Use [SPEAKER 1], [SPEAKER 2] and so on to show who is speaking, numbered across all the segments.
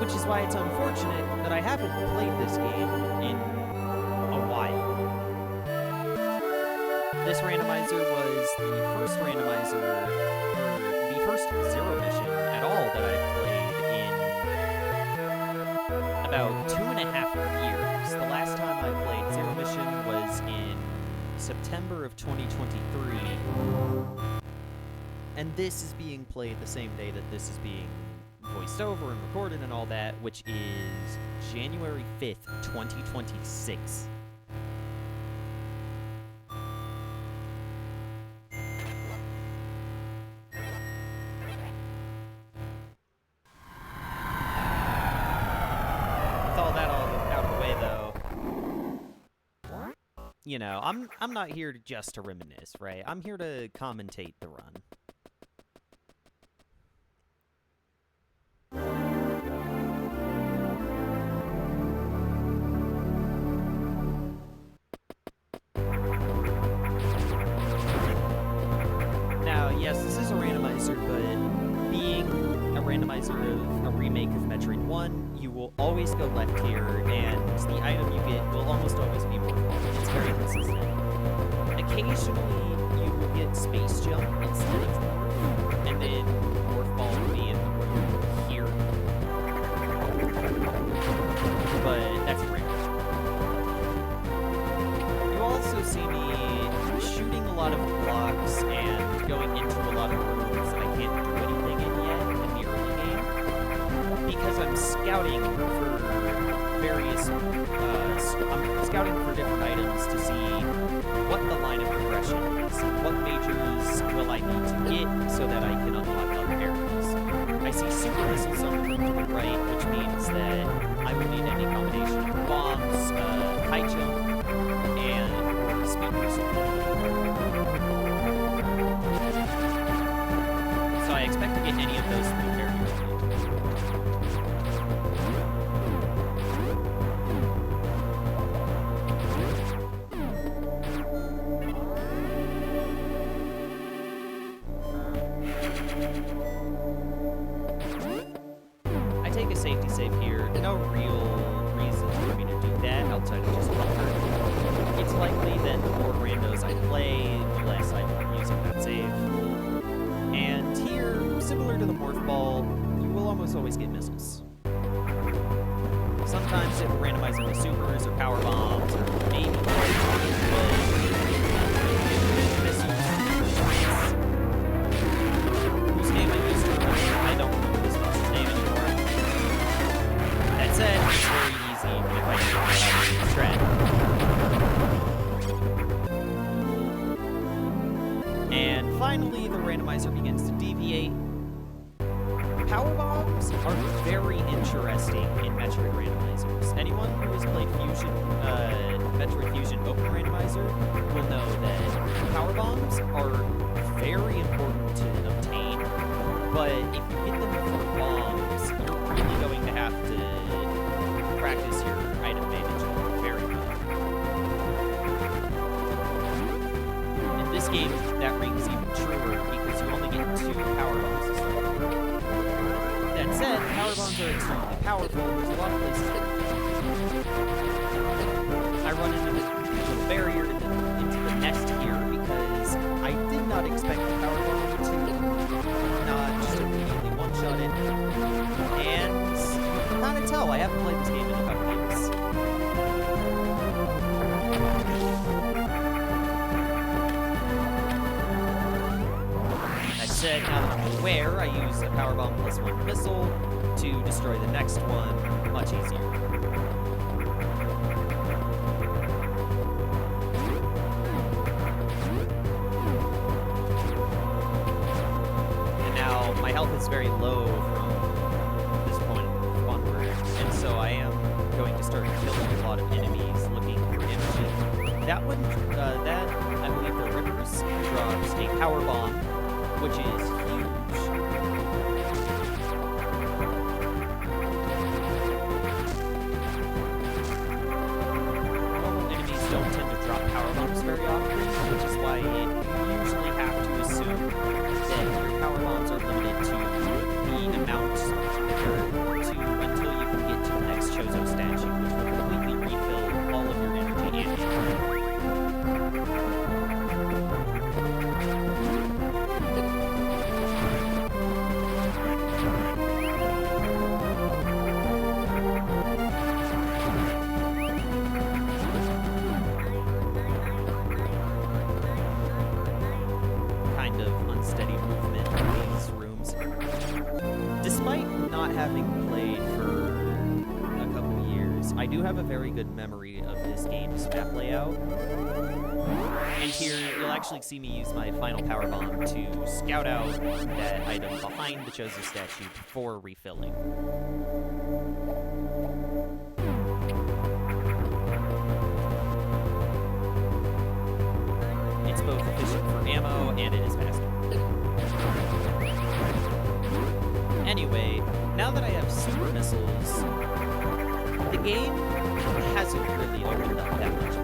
[SPEAKER 1] Which is why it's unfortunate that I haven't played this game in a while. This randomizer was the first randomizer, or the first Zero mission at all that I've played in about 2.5 years. The last time I played Zero mission was in September of 2023. And this is being played the same day that this is being voiced over and recorded and all that, which is January 5th, 2026. With all that all out of the way, though, you know, I'm not here just to reminisce, right? I'm here to commentate the run. Yes, this is a randomizer, but being a randomizer of a remake of Metroid 1, you will always go left here, and the item you get will almost always be Morph Ball. It's very consistent. Occasionally, you will get Space Jump instead of Morph, and then Morph Ball will be in the room here. But that's pretty much it. You also see me shooting a lot of blocks and going into a lot of rooms that I can't do anything in yet in the early game, because I'm scouting for various, I'm scouting for different items to see what the line of progression is, what majors will I need to get so that I can unlock other areas. I see super missiles on the room to the right, which means that I would need any combination of bombs, high jump, and speed boost. So I expect to get any of those three very early. I take a safety save here. No real reason for me to do that outside of just comfort. It's likely that the more randos I play, the less I will be using that save. And here, similar to the Morph Ball, you will almost always get missiles. Sometimes it will randomize into supers or power bombs or maybe missiles. Whose name I used to remember? I don't remember this boss's name anymore. That said, it's very easy if I can strat. And finally, the randomizer begins to deviate. Power bombs are very interesting in Metroid randomizers. Anyone who has played Fusion, Metroid Fusion Open Randomizer will know that power bombs are very important to obtain, but if you get them for bombs, you're really going to have to practice your item management very well. In this game, that rings even truer because you only get 2 power bombs to start with. That said, power bombs are extremely powerful. There's a lot of places to I run into this little barrier into the nest here because I did not expect the power bomb to not just immediately one-shot it. And you can kind of tell I haven't played this game in a couple years. Instead, now that I'm aware, I use a power bomb plus 1 missile to destroy the next one much easier. And now my health is very low from this point onward, and so I am going to start killing a lot of enemies looking for energy. That one, I believe the Rivers drops a power bomb, which is huge. Normal enemies don't tend to drop power bombs very often, which is why you usually have to assume that your power bombs are limited to the amount until you can get to the next Chozo statue, which will completely refill all of your energy and mana. Kind of unsteady movement in these rooms. Despite not having played for a couple years, I do have a very good memory of this game's map layout. And here, you'll actually see me use my final power bomb to scout out that item behind the Chozo statue before refilling. It's both efficient for ammo and it is faster. Anyway, now that I have super missiles, the game hasn't really opened up that much.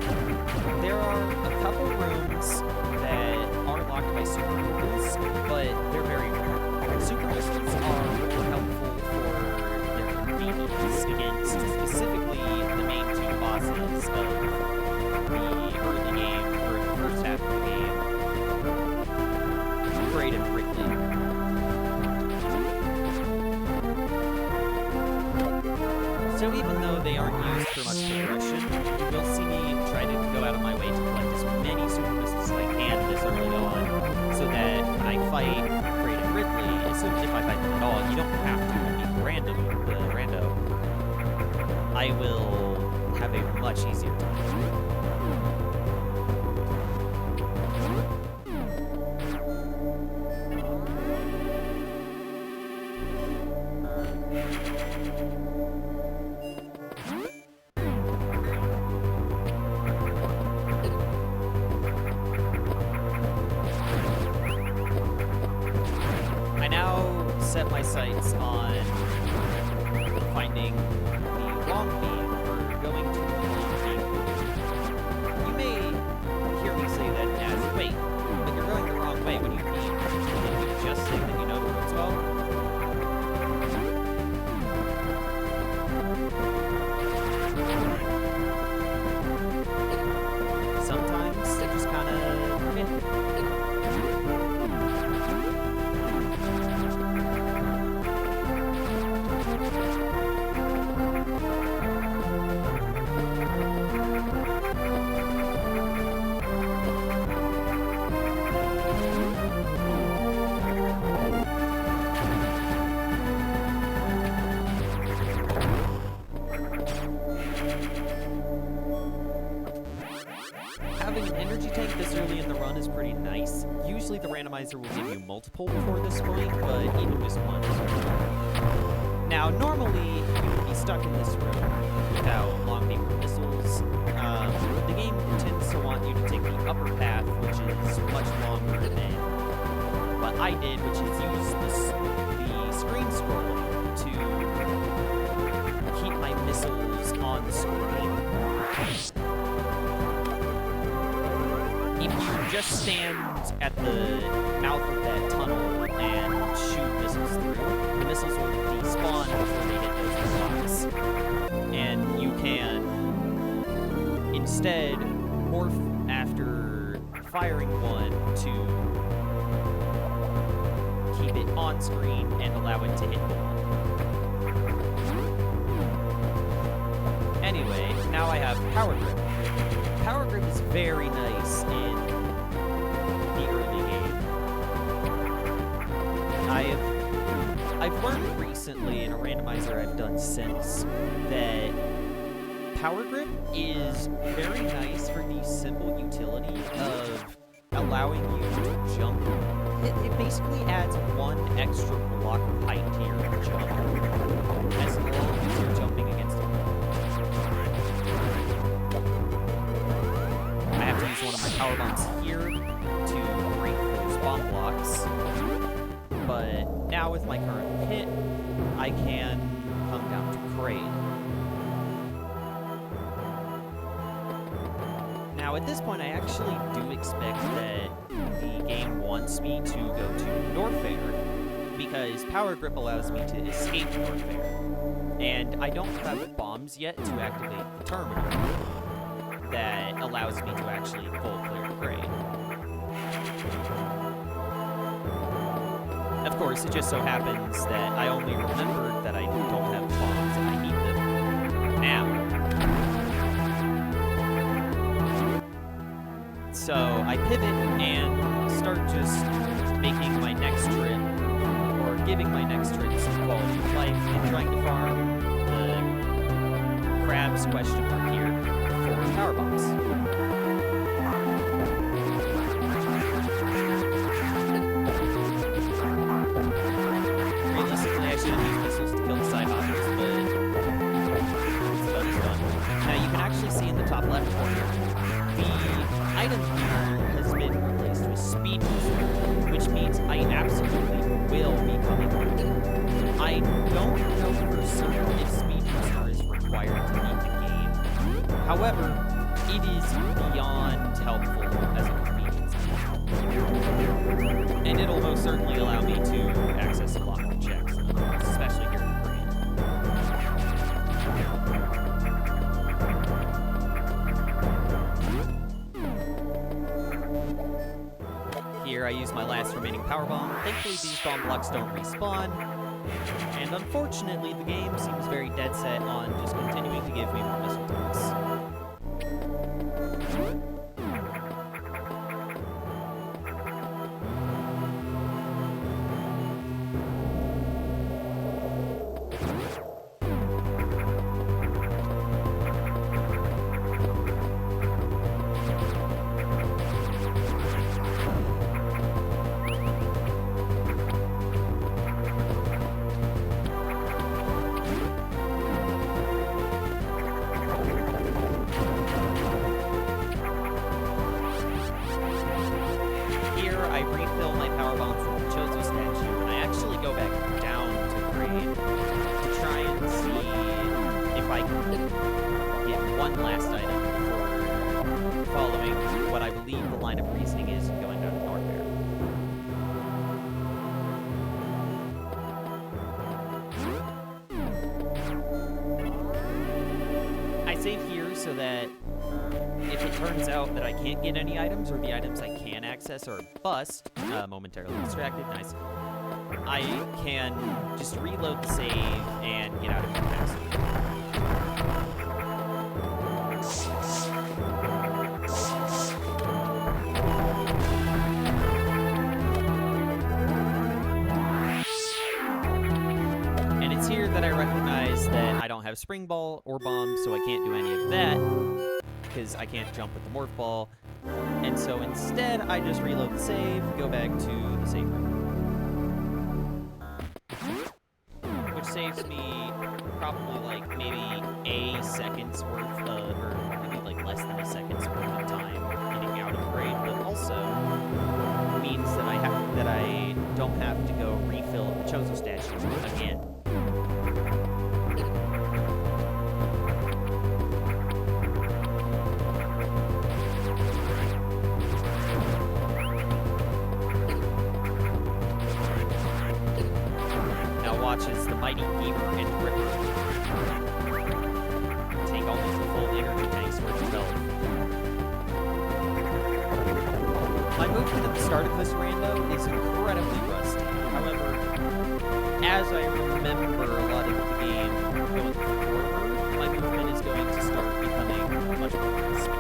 [SPEAKER 1] There are a couple rooms that are locked by super missiles, but they're very rare. Super missiles are more helpful for their convenience against specifically the main two bosses of the early game, or the first half of the game, Braid and Wrigley. So even though they aren't used for much progression, you'll see me try to go out of my way to collect as many super missiles as I can this early on, so that when I fight Braid and Ridley, as soon as if I fight them at all, you don't have to be rando. I will have a much easier time. I now set my sights on finding the long beam, or going to the long beam. You may hear me say that as, wait, but you're going the wrong way. What do you mean? Did you just say that you know the roads well? Sometimes they just kind of having an energy tank this early in the run is pretty nice. Usually the randomizer will give you multiple before this point, but even just one is really. Now, normally, you would be stuck in this room without long beam or missiles. The game tends to want you to take the upper path, which is much longer than what I did, which is use the screen scrolling to keep my missiles on the screen. If you just stand at the mouth of that tunnel and shoot missiles through, the missiles will despawn before they hit those blocks. And you can instead morph after firing one to keep it on screen and allow it to hit the wall. Anyway, now I have Power Grip. Power Grip is very nice in the early game. I've learned recently in a randomizer I've done since that Power Grip is very nice for the simple utility of allowing you to jump. It basically adds one extra block of height to your jump, as long as you're jumping against a wall. I have to use one of my power bombs here to break those bomb blocks, but now with my current hit, I can come down to Kraid. Now, at this point, I actually do expect that the game wants me to go to Norfair, because Power Grip allows me to escape Norfair. And I don't have bombs yet to activate the terminal that allows me to actually full clear Kraid. Of course, it just so happens that I only remembered that I don't have bombs and I need them now. So I pivot and start just making my next trip, or giving my next trip some quality of life, and trying to farm the crabs question mark here for power bombs. Realistically, I should have used missiles to kill the side hoppers, but it's done is done. Now you can actually see in the top left corner, the item here has been replaced with Speed Booster, which means I absolutely will be coming back. I don't know for certain if Speed Booster is required to beat the game. However, it is beyond helpful as a convenience. And it'll most certainly allow me to access block checks, especially here in Korea. Here I use my last remaining power bomb. Thankfully these bomb blocks don't respawn. And unfortunately the game seems very dead set on just continuing to give me more missile attacks. I refill my power bomb from the Chozo statue, and I actually go back down to Kraid to try and see if I can get one last item before following what I believe the line of reasoning is going down to Norfair. I save here so that if it turns out that I can't get any items, or the items I can access are bust, momentarily distracted, nice, I can just reload the save and get out of here fast. And it's here that I recognize that I don't have Spring Ball or Bomb, so I can't do any of that, because I can't jump with the Morph Ball, and so instead I just reload the save, go back to the save room. Which saves me probably like maybe a second's worth of, or maybe like less than a second's worth of time getting out of Kraid, but also means that I don't have to go refill the Chozo statue again. Watches the mighty Gamer and Ripper take almost the full energy tanks worth of health. My movement at the start of this rando is incredibly rusty. However, as I remember a lot of the game going forward, my movement is going to start becoming much more crisp.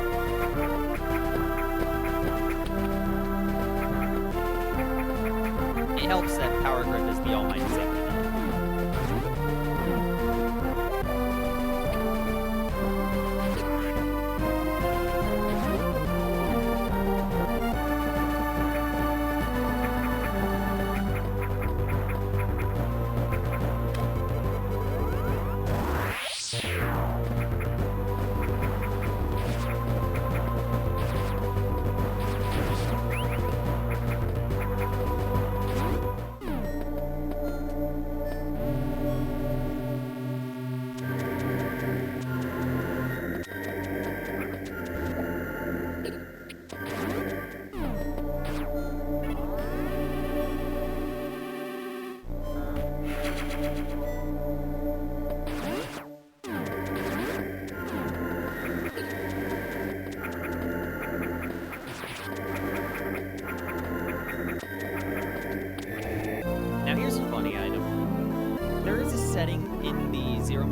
[SPEAKER 1] It helps that Power Grip is the almighty safety net.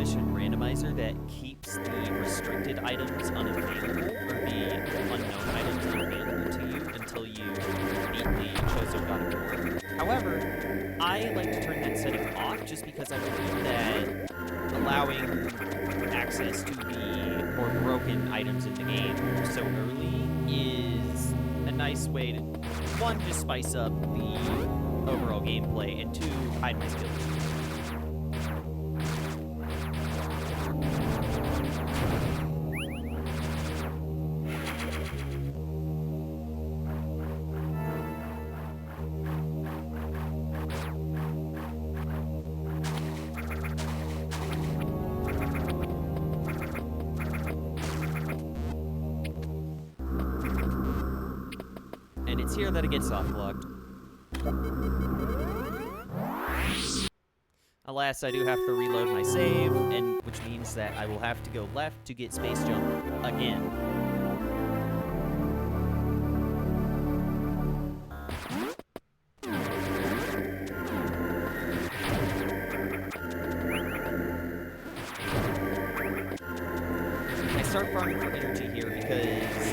[SPEAKER 1] zero-mission randomizer that keeps the restricted items unavailable, or the unknown items unavailable to you until you beat the Chozo God of War. However, I like to turn that setting off just because I believe that allowing access to the more broken items in the game so early is a nice way to, one, just spice up the overall gameplay, and two, hide my skills. And it's here that it gets soft-locked. Alas, I do have to reload my save, and which means that I will have to go left to get Space Jump again. I start farming for energy here because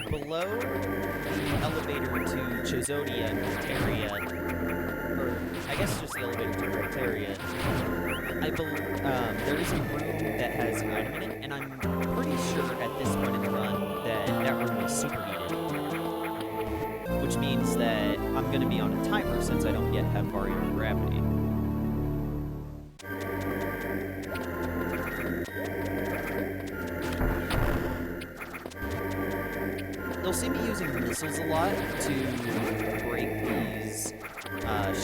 [SPEAKER 1] below the elevator to Chozodia and Altaria, or I guess just the elevator to Altaria, there is a room that has an item in it, and I'm pretty sure at this point in the run that that room is superheated. Which means that I'm going to be on a timer since I don't yet have Vario Gravity. You'll see me using missiles a lot to break these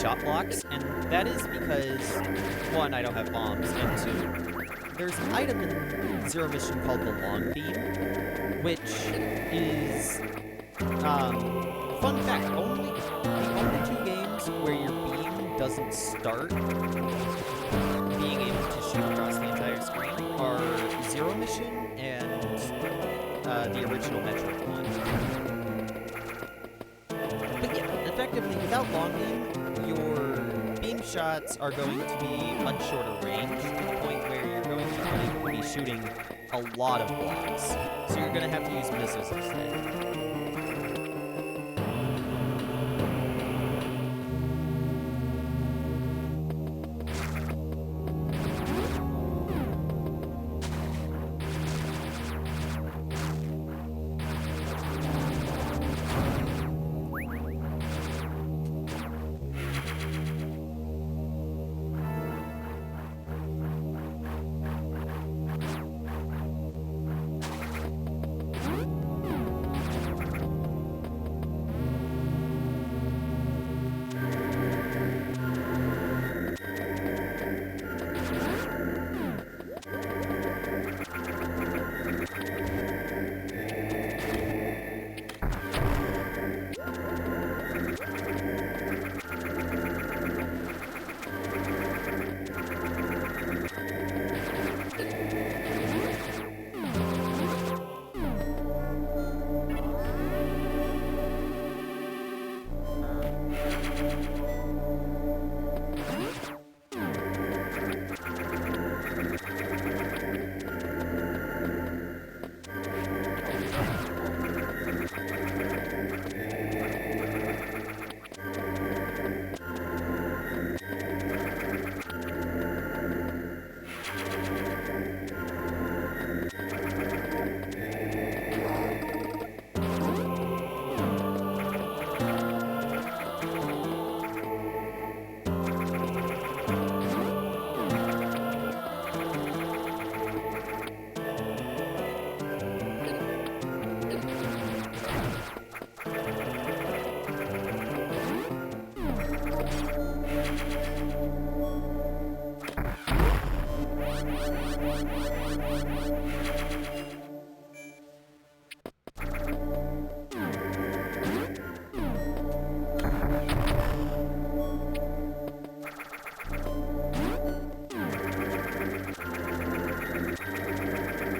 [SPEAKER 1] shot blocks, and that is because, one, I don't have bombs, and two, there's an item in Zero Mission called the Long Beam, which is, fun fact, the only two games where your beam doesn't start being able to shoot across the entire screen are Zero Mission and the original Metroid one. But yeah, effectively, without Long Beam, your beam shots are going to be much shorter range, to the point where you're going to be shooting a lot of blocks. So you're going to have to use missiles instead.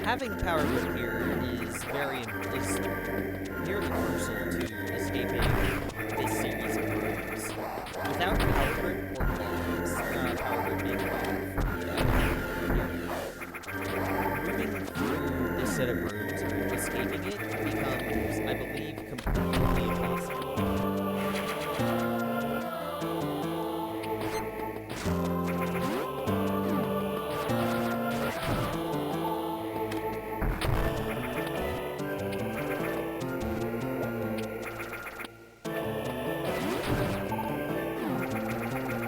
[SPEAKER 1] Having power whip here is nearly crucial to escaping this series of rooms. Without power whip or bombs, power whip being a bomb for becomes, I believe, completely impossible.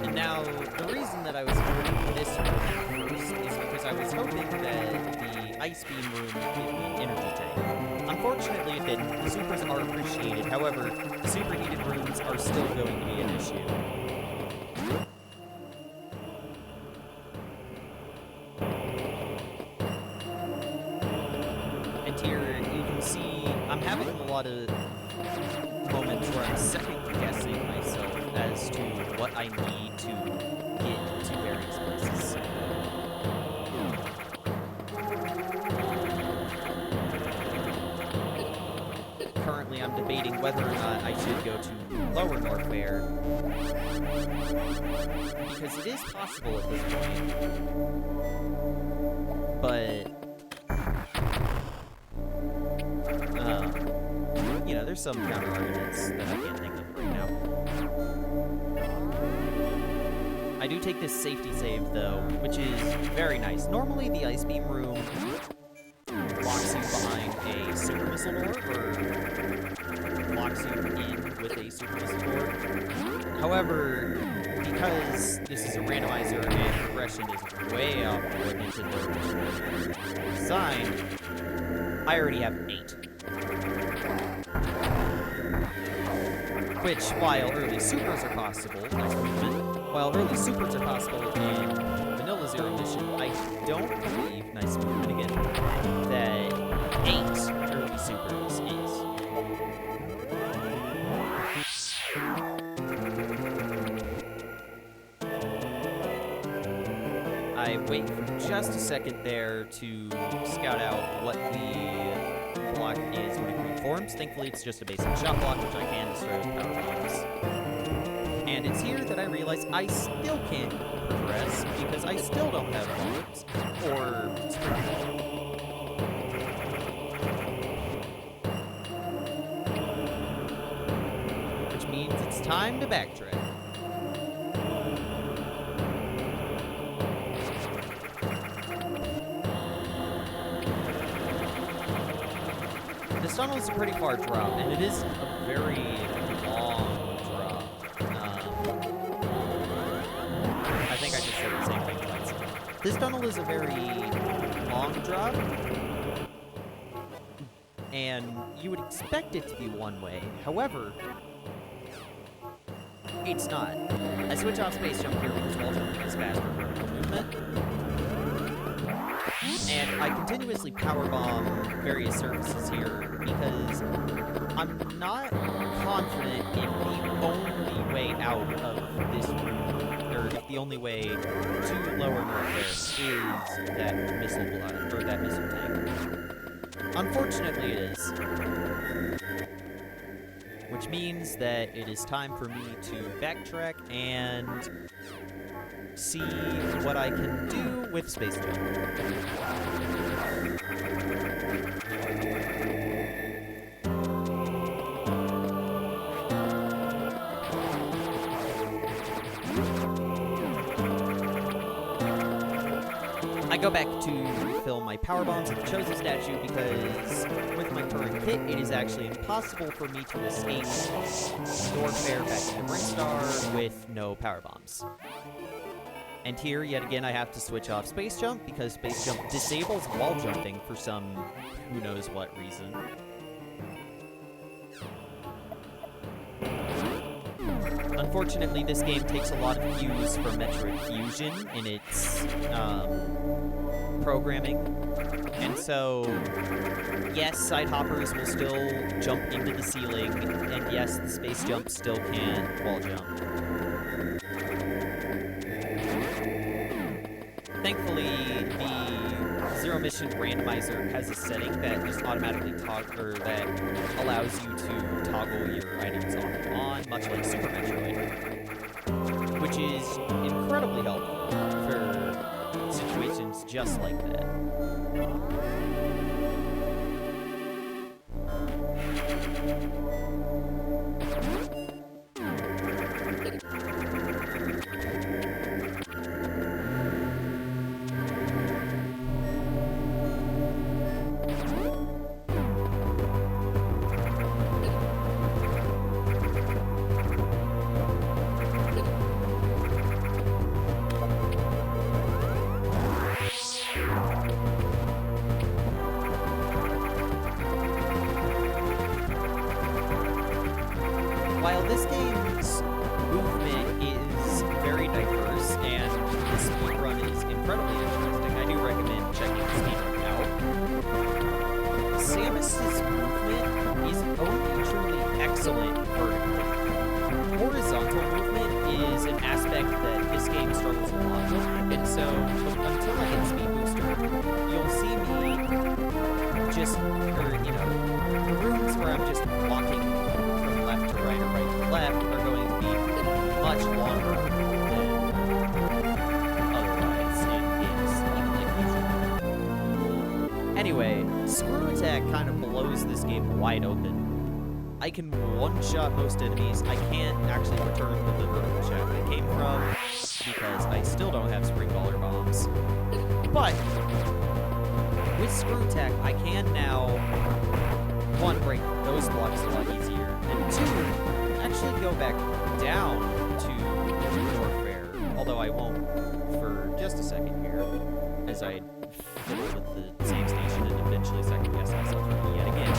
[SPEAKER 1] And now, the reason that I was avoiding this room first is because I was hoping that the ice beam room would give me an energy tank. Unfortunately, it didn't. The supers are appreciated. However, the superheated rooms are still going to be an issue. And here, you can see I'm having a lot of moments where I'm second-guessing myself as to what I need to get to various places. Currently, I'm debating whether or not I should go to Lower Norfair, because it is possible at this point, but you know, there's some counter arguments that I can't think of right now. I do take this safety save though, which is very nice. Normally, the ice beam room locks you behind a super missile door, or locks you in with a super missile door. However, because this is a randomizer and progression is way off what Nintendo designed, I already have 8. Which, while early supers are possible, while early supers are possible in Vanilla Zero Mission, I don't believe, nice movement again, that 8 early supers is. I wait for just a second there to scout out what the block is when it reforms. Thankfully, it's just a basic shot block, which I can destroy with power bombs. And it's here that I realize I still can't progress because I still don't have bombs or spring ball. Which means it's time to backtrack. This tunnel is a pretty far drop, and it is a very long drop. I think I just said the same thing twice. This tunnel is a very long drop, and you would expect it to be one way. However, it's not. I switch off space jump here because wall jumping is faster vertical movement. And I continuously powerbomb various surfaces here because I'm not confident if the only way out of this room, or if the only way to Lower Norfair is that missile block, or that missile tank. Unfortunately, it is. Which means that it is time for me to backtrack and see what I can do with space jump. I go back to refill my power bombs at the Chosen statue because with my current kit, it is actually impossible for me to escape Norfair back into Brinstar with no power bombs. And here, yet again, I have to switch off space jump because space jump disables wall jumping for some who knows what reason. Unfortunately, this game takes a lot of cues from Metroid Fusion in its programming. And so, yes, side hoppers will still jump into the ceiling, and yes, the space jump still can wall jump. Thankfully, the Zero Mission Randomizer has a setting that just automatically that allows you to toggle your items off and on, much like Super Metroid, which is incredibly helpful for situations just like that. while this game's movement is very diverse and the speedrun is incredibly interesting, I do recommend checking the speedrun out. Samus's movement is only truly excellent vertically. Horizontal movement is an aspect that this game struggles a lot with, and so until I get Speed Booster, you'll see me just, the rooms where I'm just walking from left to right or right to left are going to be much longer than otherwise in games, even like usual. Anyway, Screw Attack kind of blows this game wide open. I can one-shot most enemies. I can't actually return to the vertical shaft I came from because I still don't have spring baller bombs. But with Screw Attack, I can now, one, break those blocks a lot easier, and two, actually go back down to Norfair, although I won't for just a second here, as I fiddle with the save station and eventually second guess myself yet again.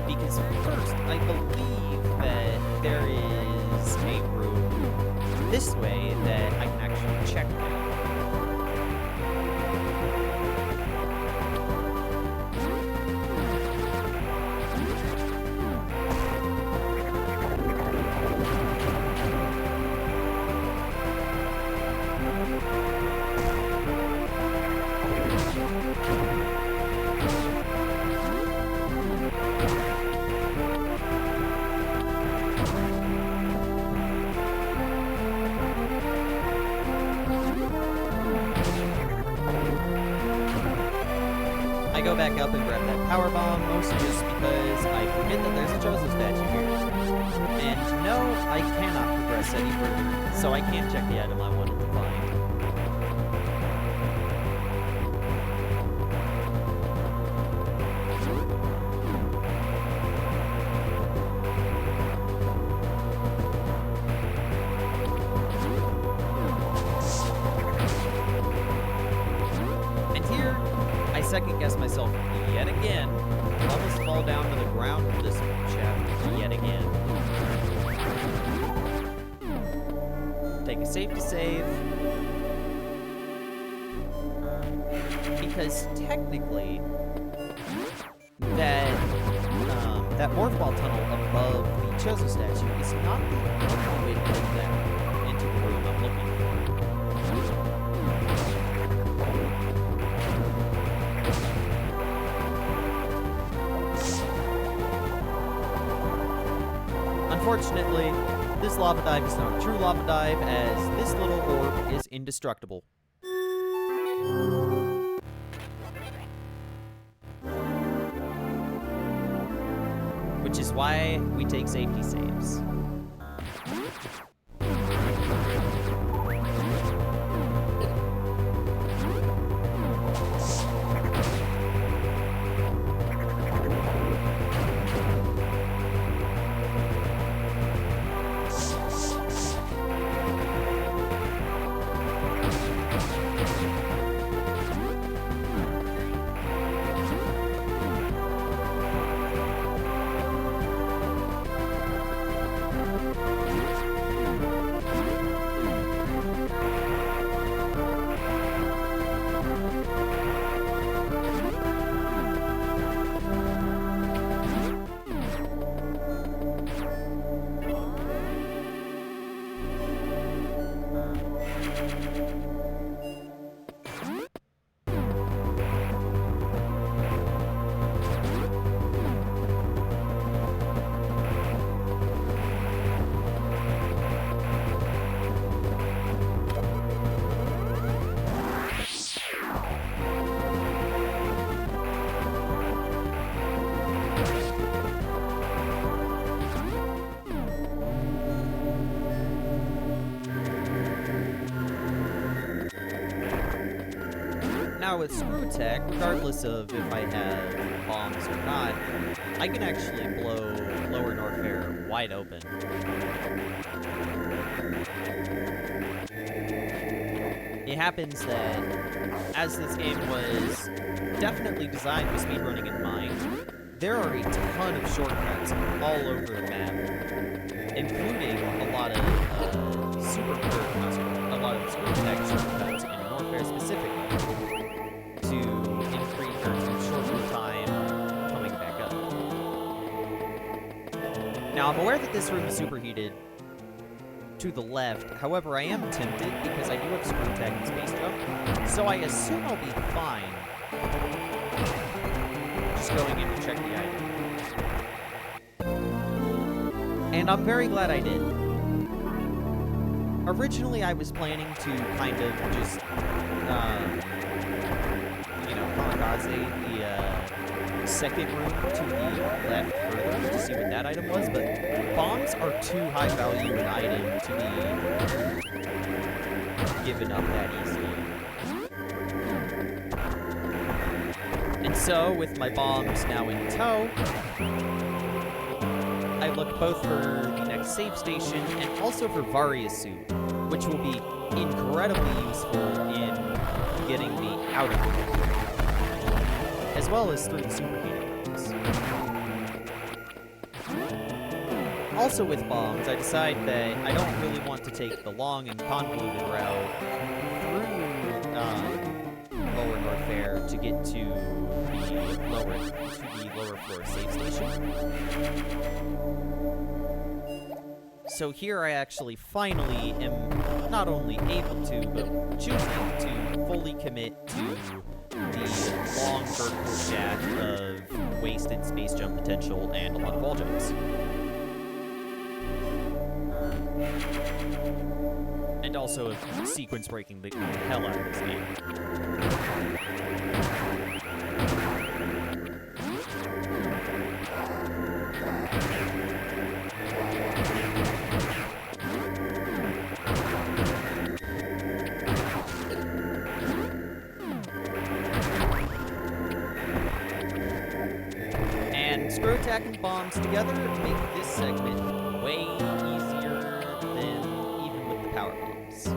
[SPEAKER 1] Because first, I believe that there is a room this way that I can actually check now. I go back up and grab that power bomb, mostly just because I forget that there's a Joseph statue here. And no, I cannot progress any further, so I can't check the item I wanted to find. And here, I second guess myself yet again. Almost fall down to the ground with this shaft yet again. Take a safety save. Because technically, that morph ball tunnel above the Chozo statue is not the only way to get down into the room I'm looking for. Unfortunately, this lava dive is not a true lava dive, as this little orb is indestructible. Which is why we take safety saves. Now with Screw Attack, regardless of if I have bombs or not, I can actually blow Lower Norfair wide open. It happens that, as this game was definitely designed with speedrunning in mind, there are a ton of shortcuts all over the map, including a lot of a lot of screen tech shortcuts in Warfare specifically to increase or to shorten the time coming back up. Now, I'm aware that this room is superheated to the left. However, I am tempted because I do have screen tech and space jump, so I assume I'll be fine just going in to check the item. And I'm very glad I did. Originally, I was planning to kind of just, kamikaze the second room to the left further to see what that item was, but bombs are too high value an item to be given up that easily. And so, with my bombs now in tow, I look both for the next save station and also for Varia's suit, which will be incredibly useful in getting me out of here, as well as through the superheated rooms. Also with bombs, I decide that I don't really want to take the long and convoluted route through Lower Norfair to get to the lower floor save station. So here I actually finally am not only able to, but choosing to fully commit to the long vertical shaft of wasted space jump potential and a lot of wall jumps. And also sequence breaking the hell out of this game. Screw attack and bombs together make this segment way easier than even with the power bombs.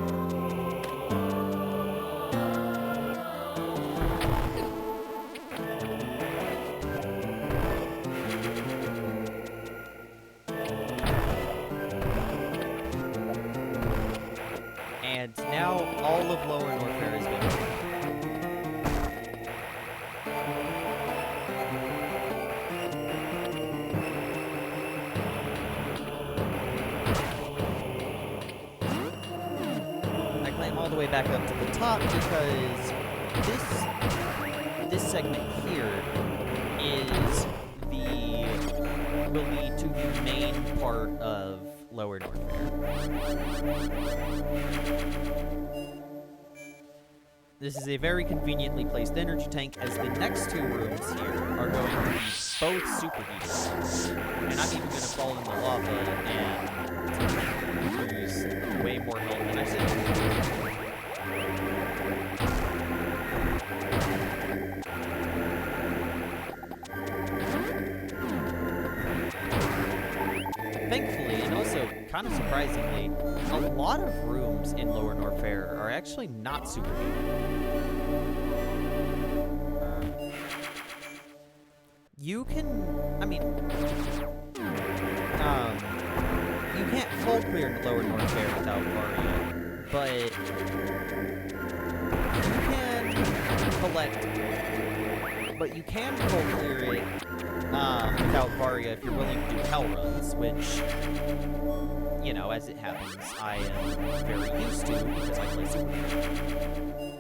[SPEAKER 1] And now all of Lower Norfair is been. All the way back up to the top because this segment here will lead to the main part of Lower Norfair. This is a very conveniently placed energy tank, as the next two rooms here are going to be both superheated. And I'm even going to fall in the lava and lose way more health than I should. Thankfully, and also kind of surprisingly, a lot of rooms in Lower Norfair are actually not superheated. You can, you can't full clear Lower Norfair without Varia, but you can full clear it without Varia if you're willing to do hell runs, which, you know, as it happens, I am very used to because I play Super.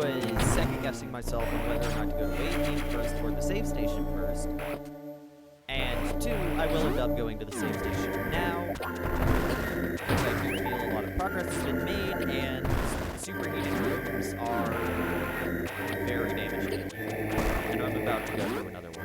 [SPEAKER 1] was second-guessing myself on whether or not to go to Wave Game first or the save station first. And 2, I will end up going to the save station now, because I do feel a lot of progress has been made, and superheated rooms are very damaging. And I'm about to go through another one.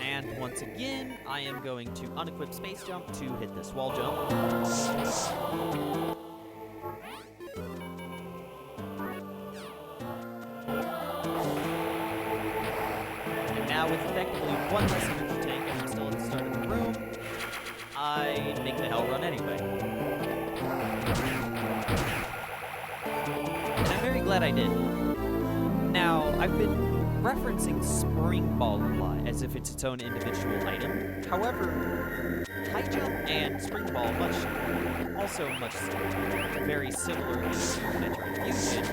[SPEAKER 1] And once again, I am going to unequip space jump to hit this wall jump. And now with effectively one less energy tank and I'm still at the start of the room, I make the hell run anyway. And I'm very glad I did. Now, I've been referencing Spring Ball a lot, as if it's its own individual item. However, High Jump and Spring Ball, very similar to Metroid Fusion,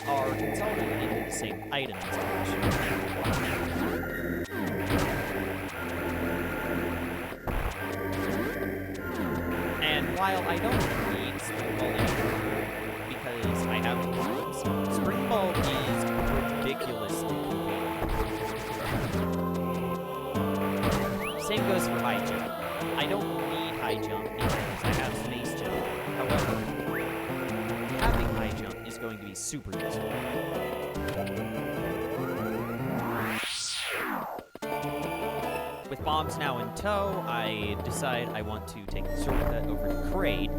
[SPEAKER 1] are consolidated into the same item installation. And while I don't need Spring Ball anymore, because I have two items, Spring Ball is ridiculously Same goes for High Jump. I don't need High Jump because I have Space Jump. However, having High Jump is going to be super useful. With bombs now in tow, I decide I want to take the shortcut over to Kraid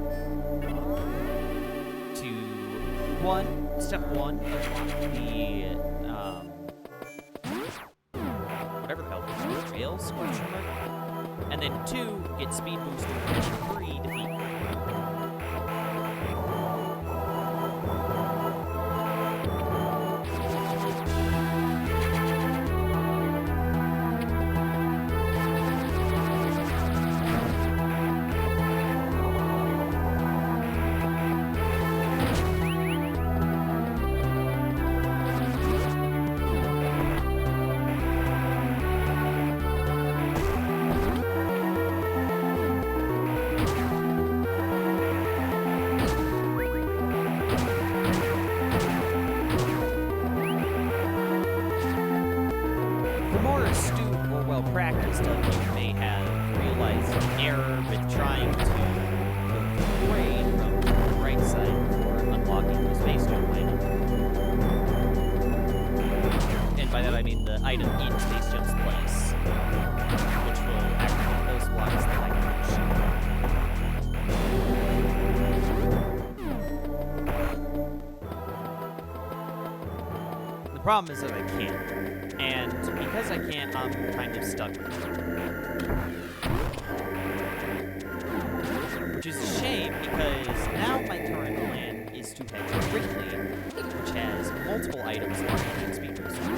[SPEAKER 1] to step 1, unlock the whatever the hell it is, rails, question mark. And then 2, get speed booster, and 3, defeat. Practiced of you may have realized an error with trying to raid from the right side before unlocking the space jump item. And by that I mean the item in Space Jump's place, which will activate those blocks that I can. The problem is that I can't. And because I can't, I'm kind of stuck with it. Which is a shame, because now my current plan is to head to Wrigley, which has multiple items in speed booster.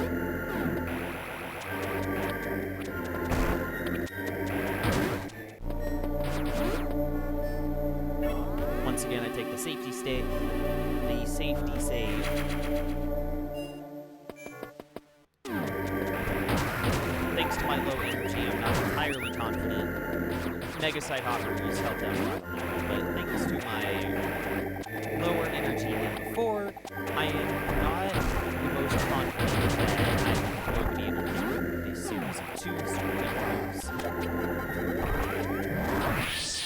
[SPEAKER 1] Once again, I take the safety save. Thanks to my low energy, I'm not entirely confident. Mega Side Hopper is held down, but thanks to my lower energy than before, I am not the most confident that I'm going to be able to do a series of 2 super moves.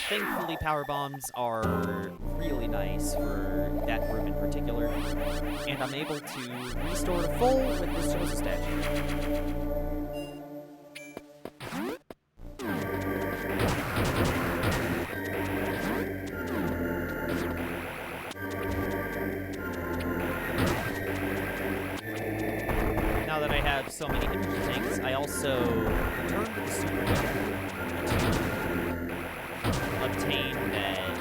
[SPEAKER 1] Thankfully, power bombs are really nice for that room in particular, and I'm able to restore to full with this Joseph statue. Now that I have so many energy tanks, I also return to the super to obtain that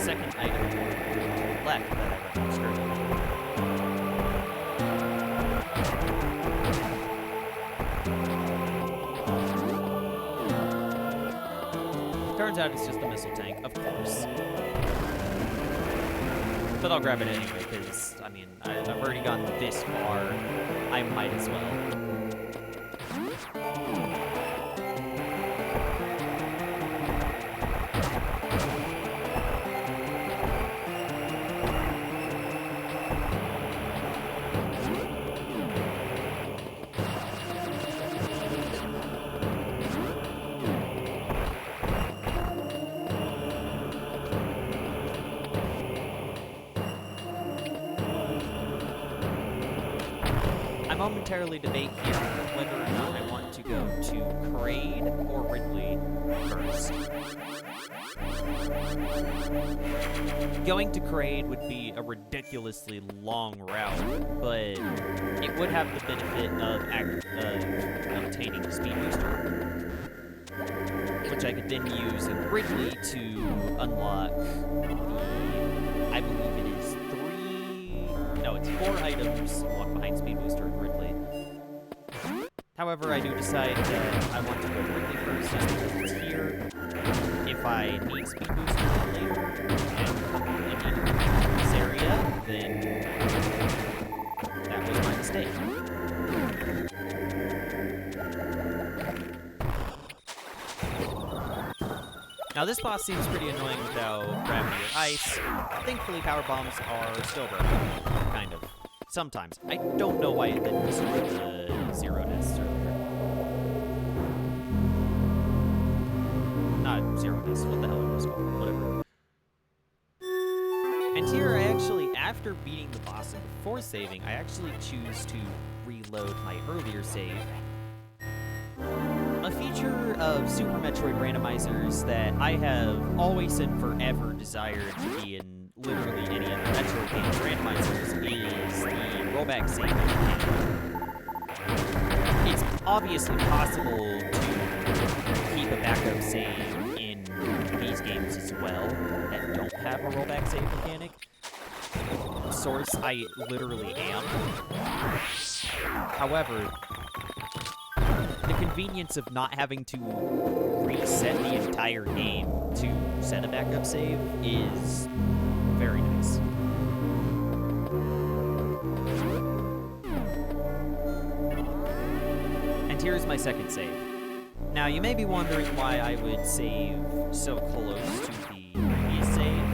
[SPEAKER 1] second item to the left that I went screwed. Turns out it's just the missile tank, of course. But I'll grab it anyway, because, I mean, I've already gotten this far. I might as well. Momentarily debate here whether or not I want to go to Kraid or Ridley first. Going to Kraid would be a ridiculously long route, but it would have the benefit of obtaining a speed booster, which I could then use in Ridley to unlock the, I believe it is it's 4 items locked behind speed booster in Ridley. However, I do decide that I want to go Ridley first just because it's here. If I need speed booster later and need to go this area, then that was my mistake. Now this boss seems pretty annoying without gravity or ice. Thankfully power bombs are still broken. Kind of. Sometimes. I don't know why it didn't restore the zero-ness earlier. Not zero-ness, what the hell it was called, whatever. And here I actually, after beating the boss and before saving, I actually choose to reload my earlier save. A feature of Super Metroid randomizers that I have always and forever desired to be in literally any other Metroid game's randomizers is the rollback save mechanic. It's obviously possible to keep a backup save in these games as well that don't have a rollback save mechanic. Source, I literally am. However, the convenience of not having to reset the entire game to set a backup save is very nice. And here's my second save. Now, you may be wondering why I would save so close to the previous save.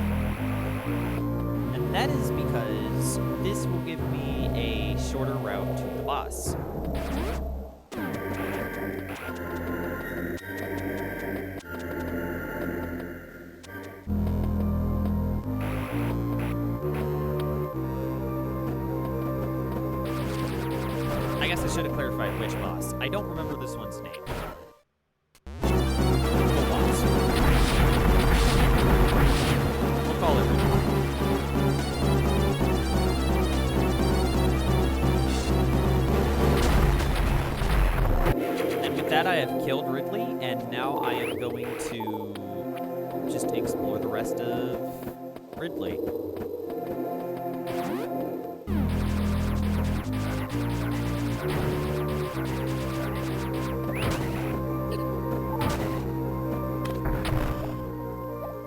[SPEAKER 1] And that is because this will give me a shorter route to the boss. I guess I should have clarified which boss. I don't remember this one's name. The boss. We'll call it Ridley. And with that, I have killed Ridley, and now I am going to just explore the rest of Ridley.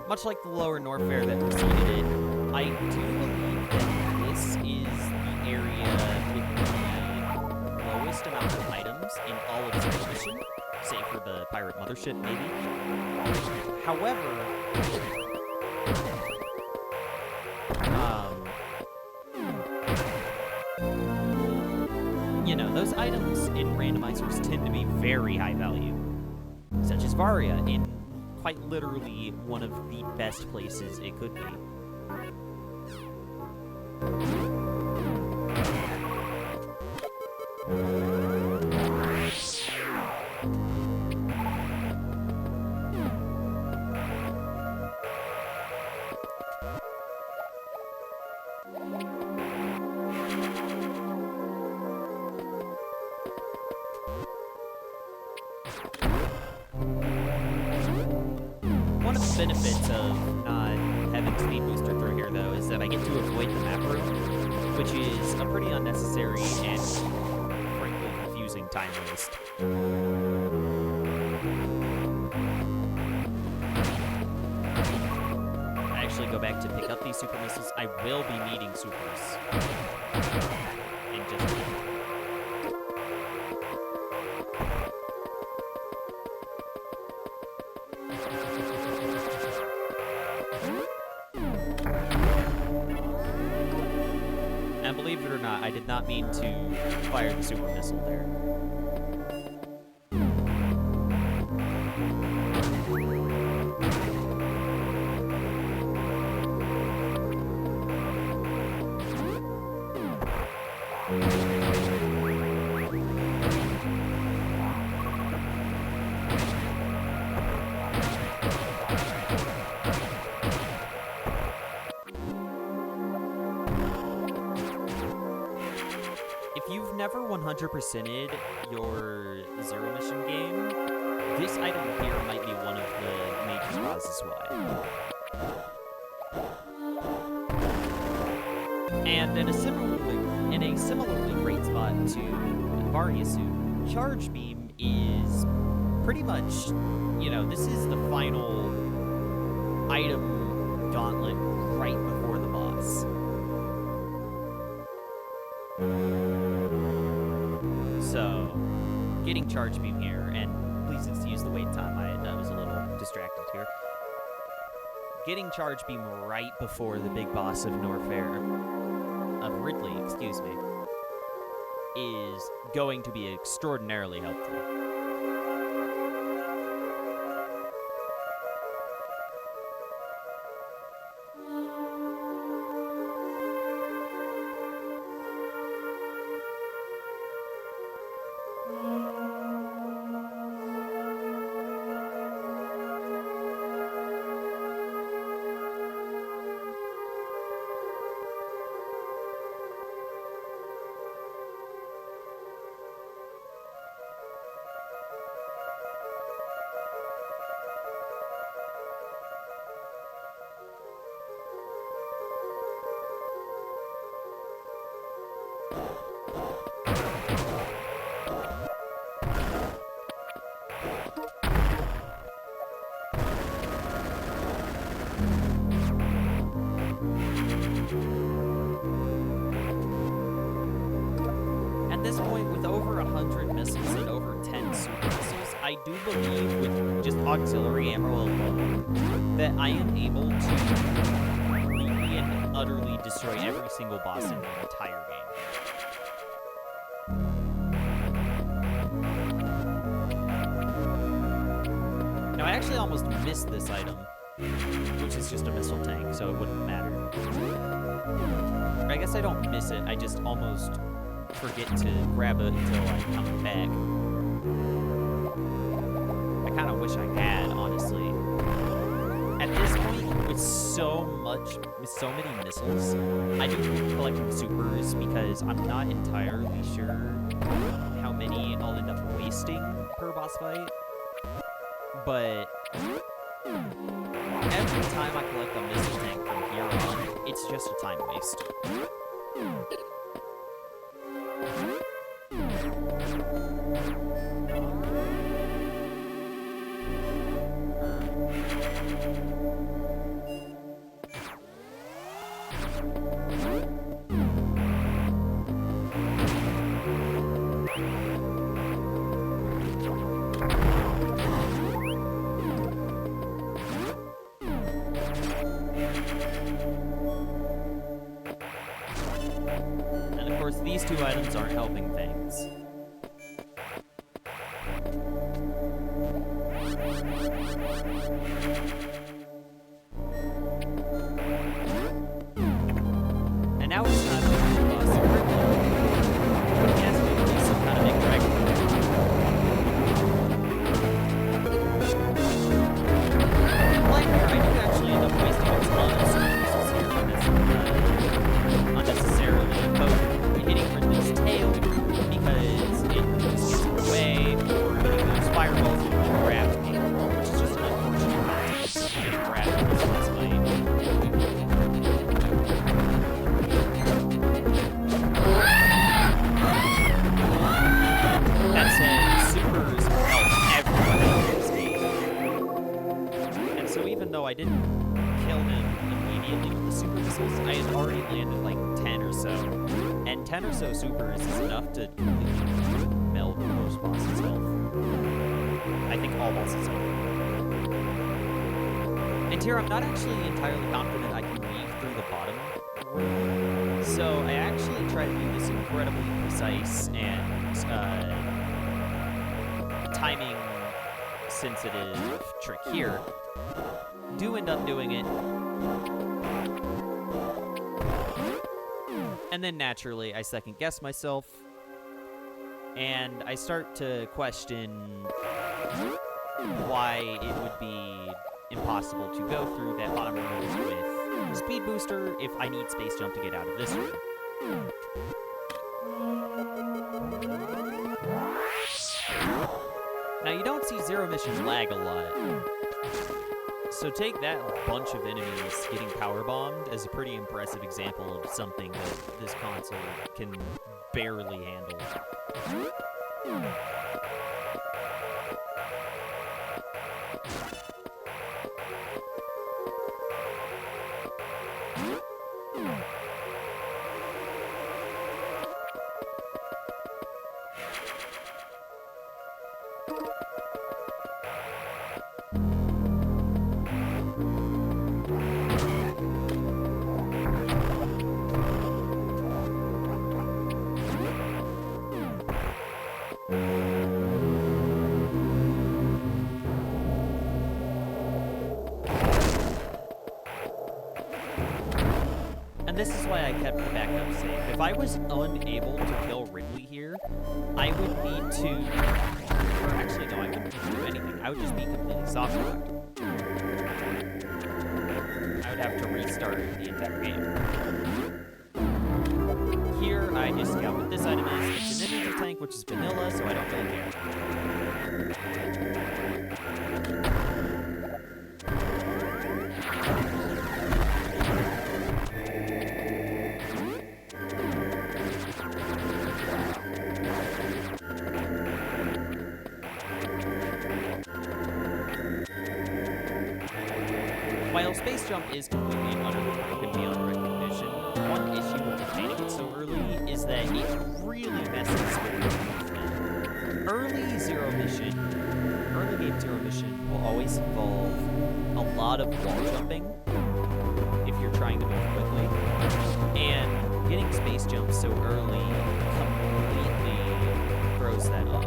[SPEAKER 1] Much like the lower Norfair that preceded it, I do believe that this is the area with the lowest amount of items in all of Civilization, save for the pirate mothership, maybe. However, you know, those items in randomizers tend to be very high value, such as Varia in quite literally one of the best places it could be. One of the benefits of not having random speed booster through here, though, is that I get to avoid the map room, which is a pretty unnecessary and frankly confusing time waste. I actually go back to pick up these super missiles. I will be needing supers. In just a minute. And believe it or not, I did not mean to fire the super missile there. If you've never 100%ed your Zero Mission game, this item here might be one of the major causes why. And in a similarly great spot to Varia Suit, Charge Beam is pretty much, you know, this is the final item gauntlet right before the boss. So, getting Charge Beam here, and please excuse the wait time, I was a little distracted here. Getting Charge Beam right before the big boss of Ridley, excuse me, is going to be extraordinarily helpful. At this point, with over 100 missiles and over 10 super missiles, I do believe with just auxiliary ammo alone that I am able to completely and utterly destroy every single boss in the entire game. Now, I actually almost missed this item, which is just a missile tank, so it wouldn't matter. Or I guess I don't miss it, I just almost forget to grab it until I come back. I kind of wish I had, honestly. At this point, with so many missiles, I do keep collecting supers because I'm not entirely sure how many I'll end up wasting per boss fight. But every time I collect a missile tank from here on, it's just a time waste. And of course, these two items aren't helping things. And now it's time for the boss. Yes, maybe some kind of big dragon. Like here, I do actually end up wasting a ton of resources here unnecessarily, both hitting Ridley's tail because it just gets in the way, or hitting those fireballs that grabbed me, which is just an unfortunate fact. Getting grabbed in this last fight. didn't kill him immediately with the super missiles. I had already landed like 10 or so. And 10 or so supers is enough to completely melt most bosses' health. I think all bosses' health. And here I'm not actually entirely confident I can weave through the bottom room. So I actually try to do this incredibly precise and timing sensitive trick here. Do end up doing it. And then naturally I second guess myself. And I start to question why it would be impossible to go through that bottom room with speed booster if I need space jump to get out of this room. Now you don't see Zero Mission lag a lot, so take that bunch of enemies getting power bombed as a pretty impressive example of something that this console can barely handle. And this is why I kept the backup safe. If I was unable to kill Ridley here, I would need to... Or actually, no, I wouldn't need to do anything. I would just be completely soft-locked. I would have to restart the entire game. Here, I just scout what this item is. It's an energy tank, which is vanilla, so I don't really care. While Space Jump is completely and utterly broken beyond recognition, one issue with obtaining it so early is that it really messes with the movement. Early game Zero Mission will always involve a lot of wall jumping if you're trying to move quickly, and getting Space Jump so early completely throws that off.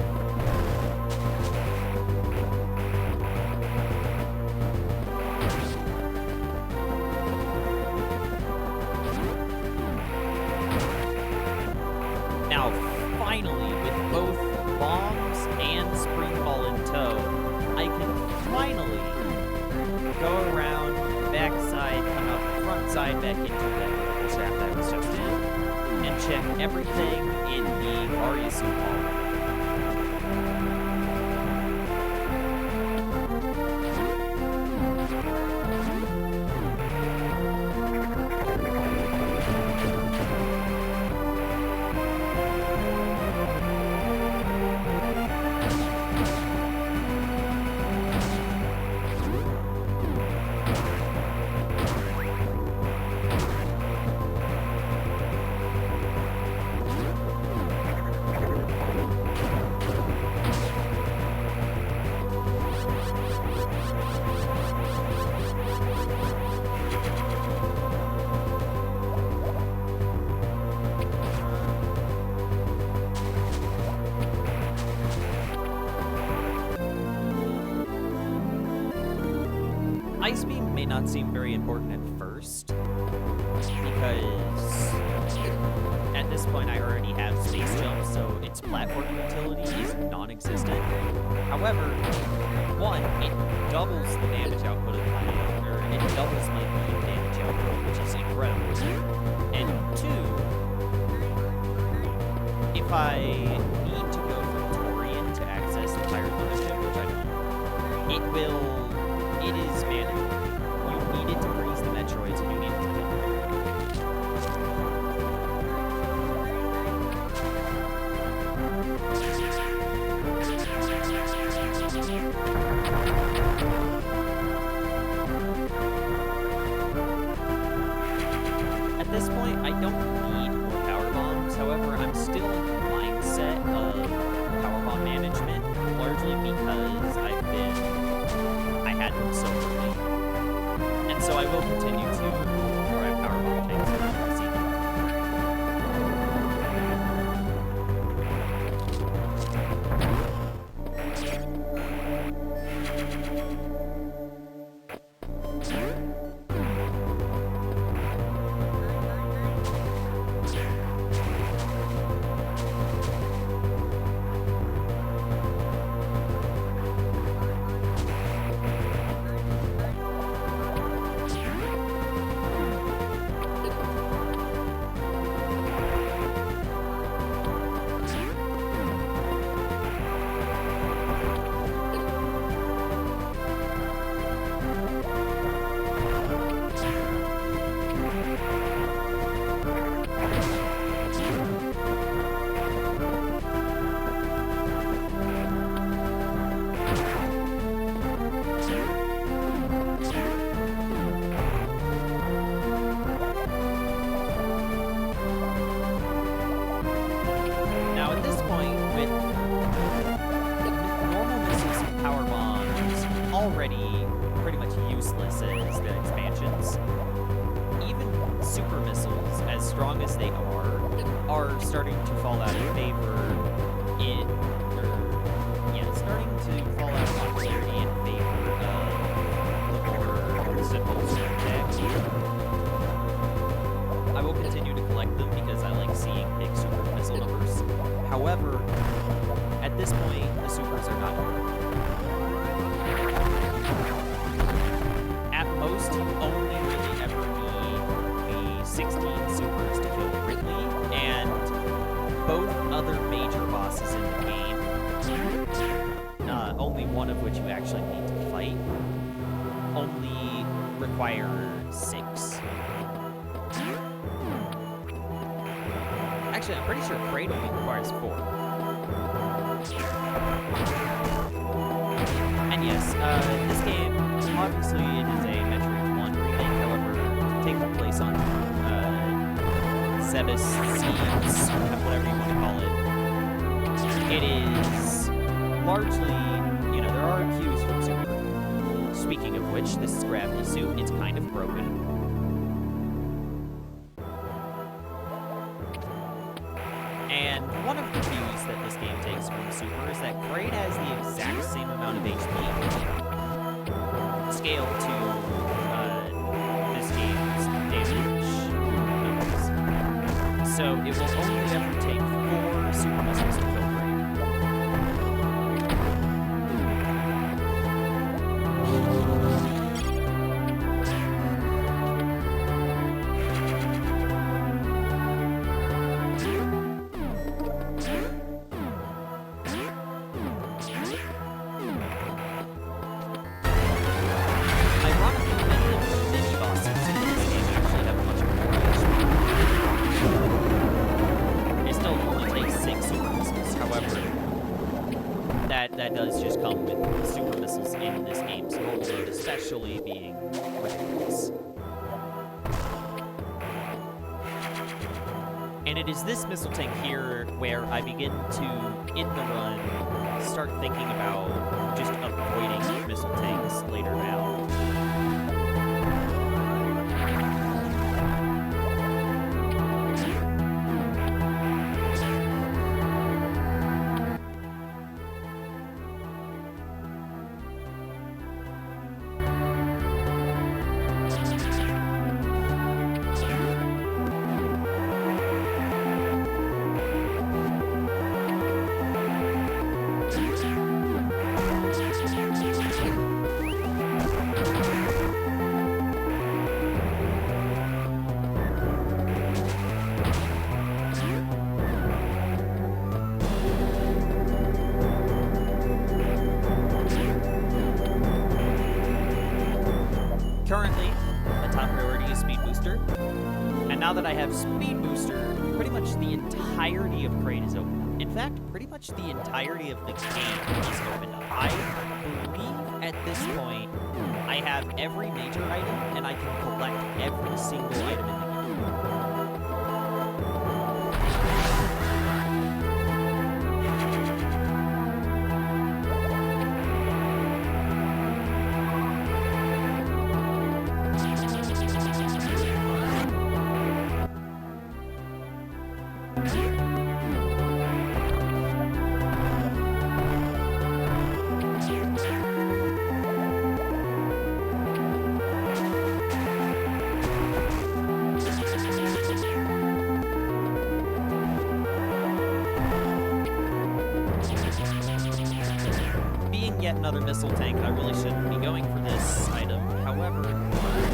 [SPEAKER 1] Now, finally, with both bombs and spring ball in tow, I can finally go around the back side, come out the front side, back into that little shaft I was just in, and check everything in the Ariasu hall. Ice Beam may not seem very important at first, because at this point I already have Space Jump, so its platform utility is non-existent. However, one, it doubles the damage output of my, or it doubles my beam damage output, which is incredible. And two, if I need to go from Torian to access the Pirate Mothership, which I don't, it is mandatory. You need it to freeze the Metroids, and you need it to kill them. don't need more power bombs. However, I'm still in the mindset of power bomb management, largely because I had them so early. And so I will continue to grab power bomb tanks whenever I see them. Already pretty much useless as their expansions. Even super missiles, as strong as they are starting to fall out of favor starting to fall out of popularity in favor of the more simple super decks. I will continue to collect them because I like seeing big super missile numbers. However, at this point, the supers are not working. At most, you only really ever need the 16 supers to kill Ridley, and both other major bosses in the game, only one of which you actually need to fight, only require 6. Actually, I'm pretty sure Kraid only requires 4. And yes, this game, obviously it is a Metroid 1 remake, however, taking place on Zebes Seeds, whatever you want to call it. It is largely, there are cues from Super. Speaking of which, this is Gravity Suit. It's kind of broken. And one of the cues that this game takes from Super is that Kraid has the exact same amount of HP scale to this game's damage numbers. So it will only ever take 4 super missiles to kill Kraid. That does just come with super missiles in this game's overload, especially being ridiculous. And it is this missile tank here where I begin to, in the run, start thinking about just avoiding missile tanks later down. Currently, my top priority is Speed Booster, and now that I have Speed Booster, pretty much the entirety of Kraid is open. In fact, pretty much the entirety of the game is open. I believe at this point, I have every major item, and I can collect every single item in the game. get another missile tank, and I really shouldn't be going for this item. However,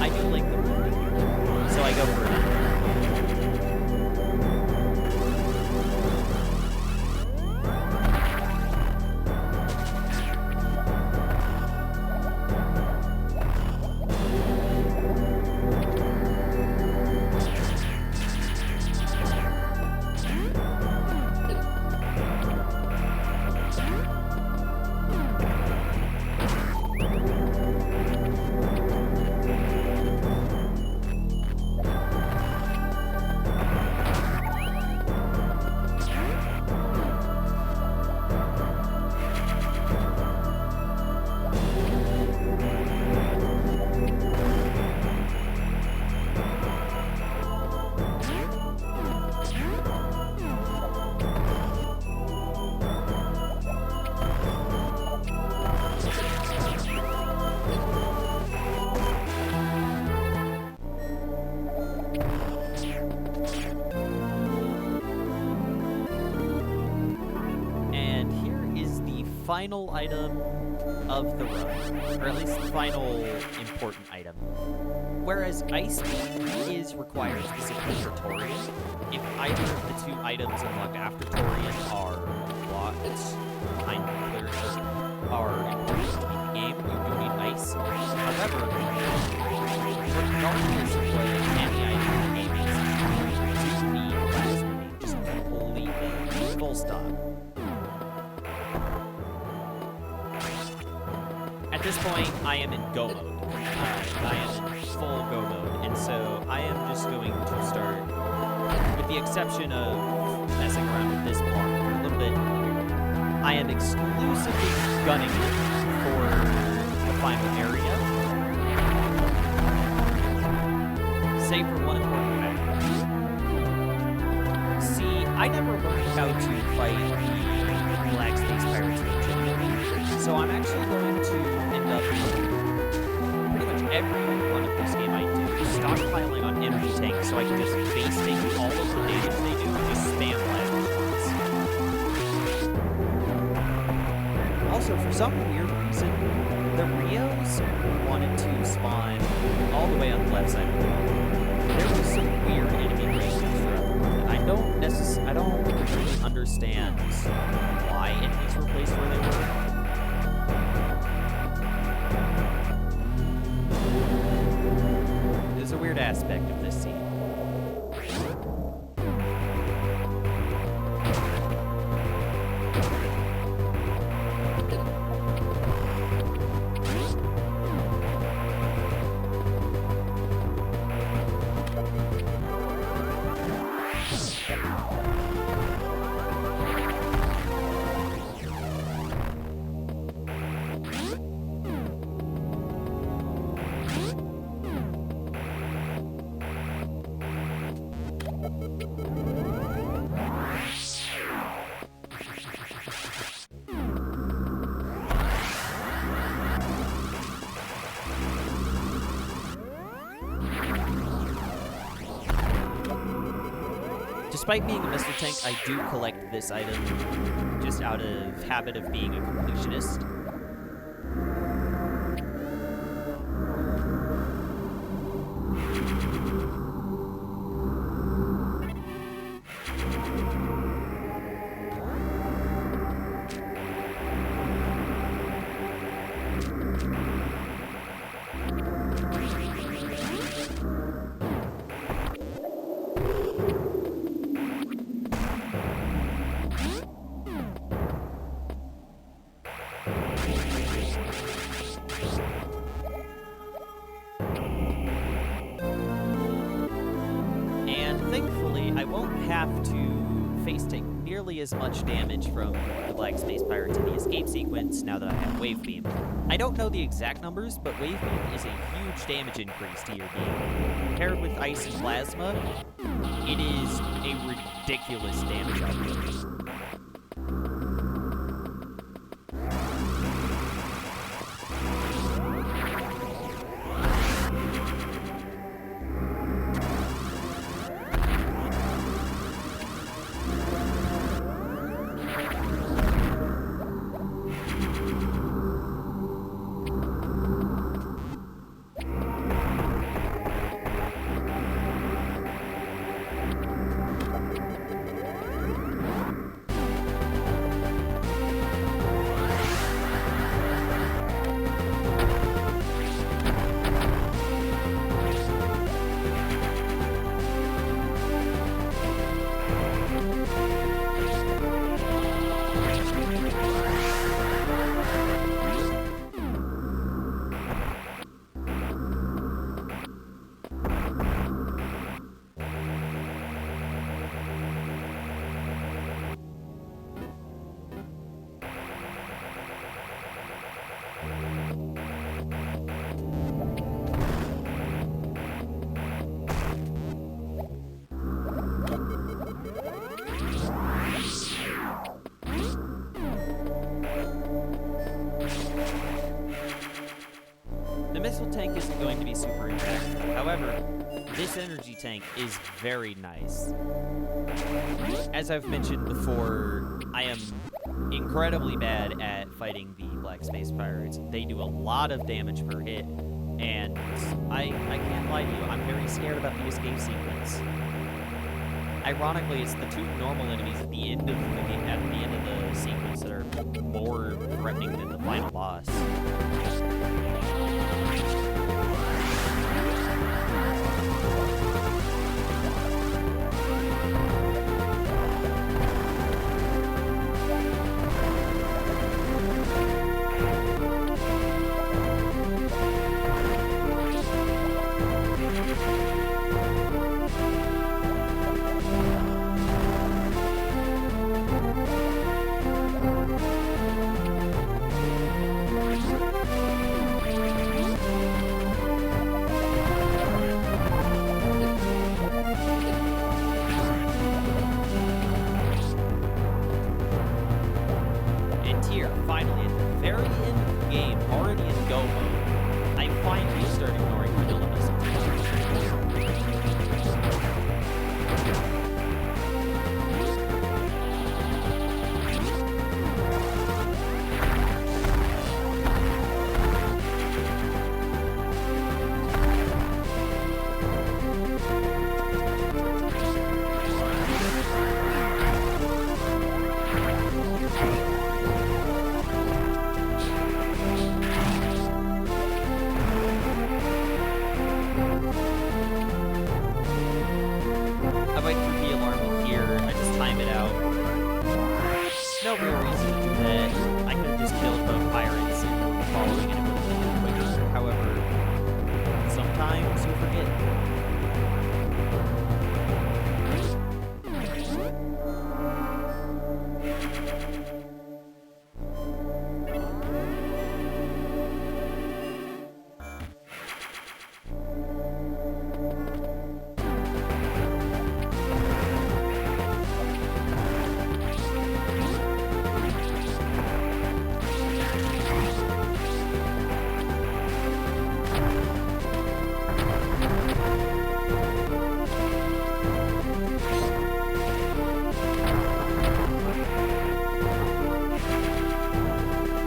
[SPEAKER 1] I do like the rune, so I go for it. Final item of the run, or at least the final important item. Whereas Ice Beam is required specifically for Torian, if either of the two items unlocked after Torian are blocked, are important to beat the game, you do need Ice. However, regardless of what any item in the game is, you do need Plasma Beam, just completely, full stop. At this point, I am in go mode. I am in full go mode, and so I am just going to start, with the exception of messing around with this block for a little bit, I am exclusively gunning for the final area, save for one important fact. See, I never learned how to fight the Black Space Pirates legitimately, so I'm actually going to end up pretty much every run of this game I do stockpiling on energy tanks so I can just base tank all of the damage they do and just spam plasma shots. Also, for some weird reason, the Rios wanted to spawn all the way on the left side of the world. There was some weird enemy races throughout the world. I don't really understand why enemies were placed where they were. There's a weird aspect of this scene. Despite being a missile tank, I do collect this item just out of habit of being a completionist. Thankfully, I won't have to face take nearly as much damage from the Black Space Pirates in the escape sequence now that I have Wave Beam. I don't know the exact numbers, but Wave Beam is a huge damage increase to your beam. Paired with Ice and Plasma, it is a ridiculous damage output. this energy tank is very nice. As I've mentioned before, I am incredibly bad at fighting the Black Space Pirates. They do a lot of damage per hit, and I can't lie to you, I'm very scared about the escape sequence. Ironically, it's the two normal enemies at the end of the sequence that are more threatening than the final boss. Finally, at the very end of the game, already in go mode, I finally start ignoring vanilla no real reason to do that. I could have just killed both pirates and were following and it would have been quicker. However, sometimes you forget.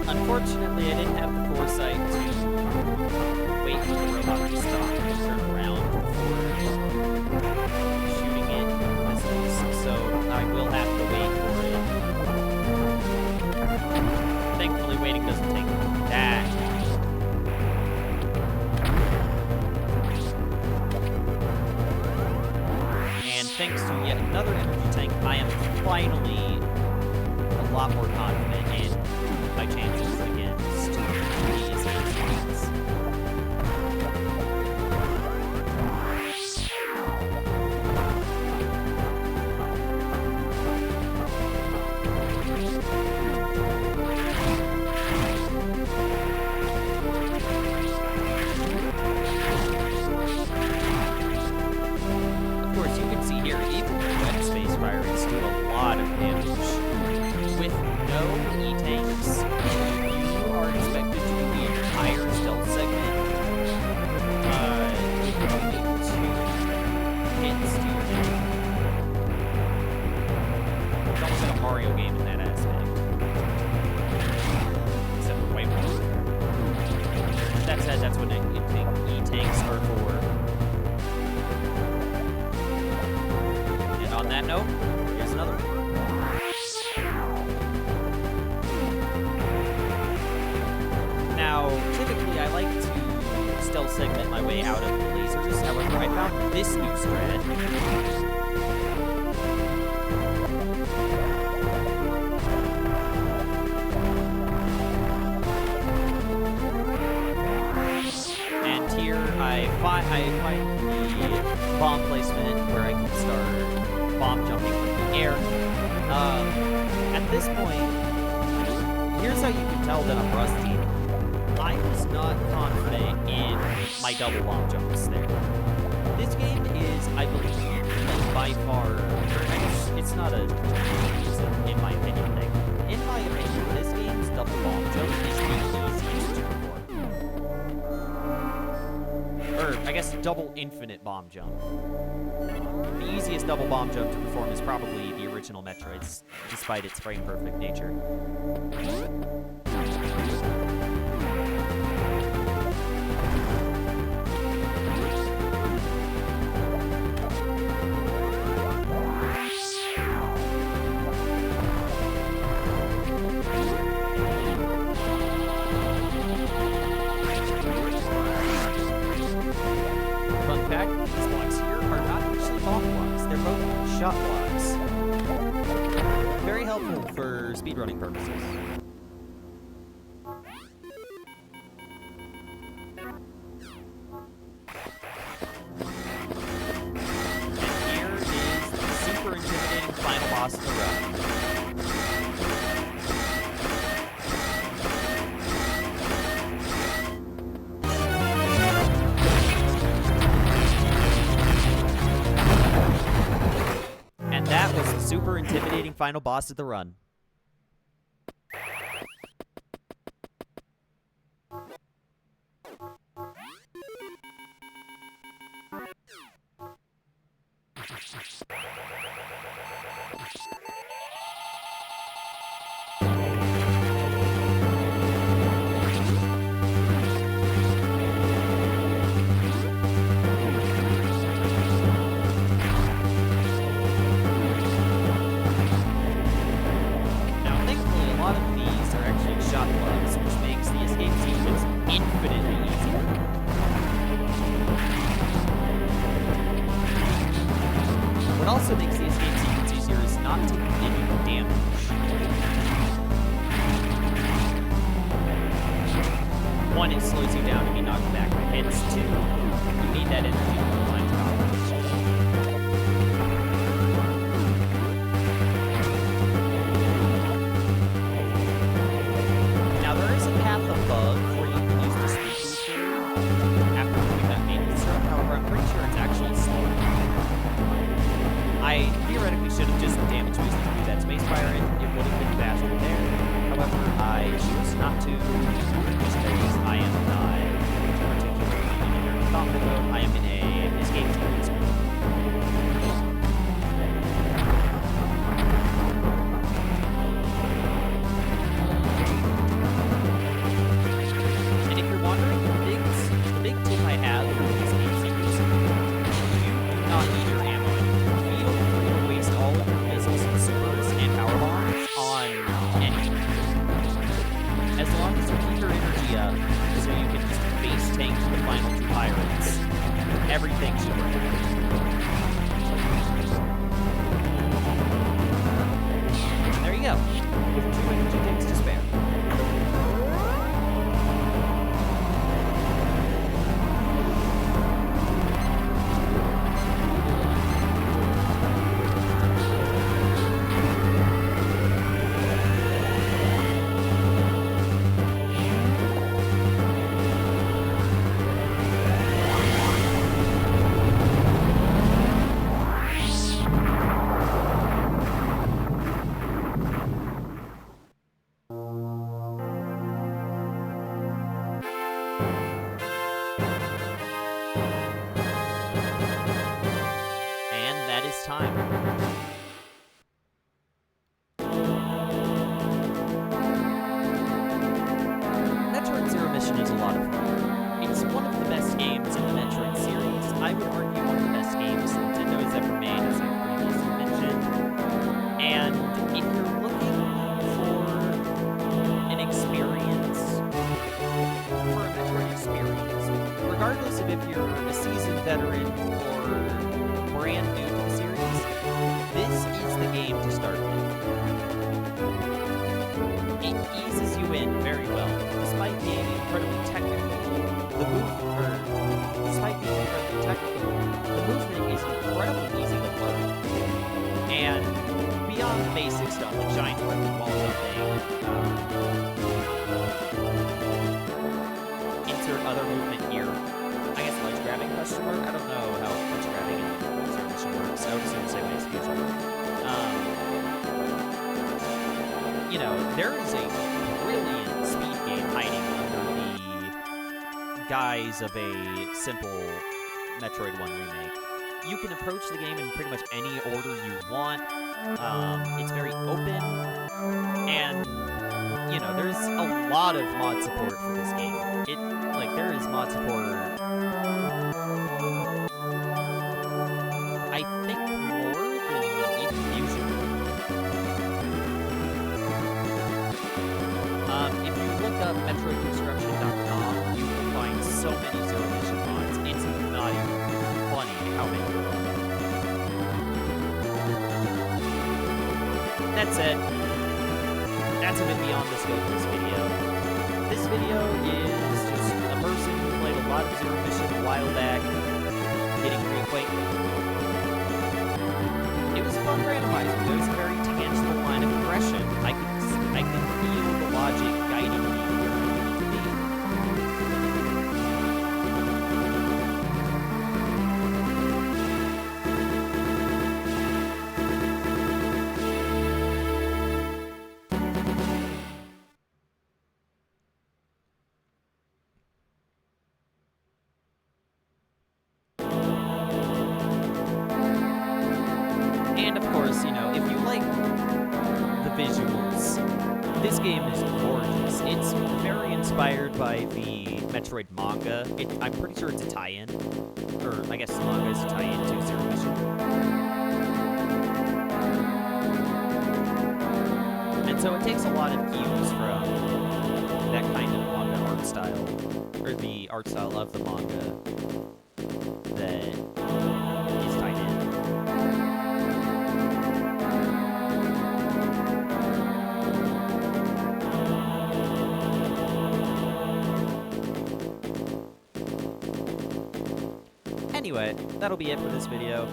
[SPEAKER 1] Unfortunately, I didn't have the foresight to wait for the robot to stop and turn around before shooting it with missiles, so I will have to wait for it. Thankfully, waiting doesn't take that long. And thanks to yet another energy tank, I am finally a lot more confident in my chances against these enemies. Of course, you can see here, even the Wet Space Pirates do a lot of damage. With no E-tanks, you are expected to do the entire stealth segment with only 2 hits to your head. It's almost like a Mario game in that aspect. Except for way more. That said, that's what E-tanks are for. And on that note, here's another one. Now, typically I like to stealth segment my way out of the lasers, however I found this new strat. And here I find the bomb placement where I can start bomb jumping from the air. At this point, here's how you can tell that I'm rusty. I was not confident in my double bomb jumps there. This game is, I believe, by far, it's not a, in my opinion, thing. In my opinion, this game's double bomb jump is the easiest to perform. Or, I guess double infinite bomb jump. The easiest double bomb jump to perform is probably the original Metroid's, despite its frame-perfect nature.
[SPEAKER 2] Shot blocks. Very helpful for speedrunning purposes.
[SPEAKER 1] And here is the super intimidating final boss of the run. That was the super intimidating final boss of the run. What also makes the escape sequence easier is not taking any damage. One, it slows you down if you knock back the hits. Two, you need that energy to climb towers. Now there is a path above where you can use the speed booster after doing that maintenance run. However, I'm pretty sure it's actually slower. I theoretically should have just damage boosted through that space fire, and it would have been faster there. However, I choose not to, just because I am not particularly in a very thoughtful mode. I am in a escape sequence mode. And if you're wondering, the big tip I have for the escape sequence, you do not need your ammo. All of your missiles and supers and power bombs on anything. As long as you keep your energy up, so you can just base tank the final two pirates, everything should work. And there you go, with 2 energy tanks to spare. Time. Metroid Zero Mission is a lot of fun. It's one of the best games in the Metroid series. I would argue one of the best games Nintendo has ever made, as I previously mentioned. And if you're looking for an experience, for a Metroid experience, regardless of if you're a seasoned veteran or brand new to the series, this is the game to start with. It eases you in very well, despite being incredibly technical. The movement is incredibly easy to learn. And beyond the basic stuff, like giant working wall jumping, insert other movement here. I guess ledge grabbing question mark? I don't know how ledge grabbing in Zero Mission works. I would assume the same way as future. You know, there is a brilliant speed game hiding under the guise of a simple Metroid 1 Remake. You can approach the game in pretty much any order you want. It's very open, and you know, there's a lot of mod support for this game. There is mod support, I think, more than even usual. If you look up MetroidConstruction.com, you will find so many Zero Mission mods. It's not even funny how many there are. That said, that's a bit beyond the scope of this video. This video is just a person who played a lot of Zero Mission a while back, getting reacquainted. It was a fun randomizer. There was a very tangible line of progression. I could feel the logic guiding me where I needed to be. And of course, you know, if you like the visuals, this game is gorgeous. It's very inspired by the Metroid manga. I'm pretty sure it's a tie-in. Or, I guess the manga is a tie-in to Zero Mission. And so it takes a lot of cues from that kind of manga art style, or the art style of the manga that is tied in. Anyway, that'll be it for this video.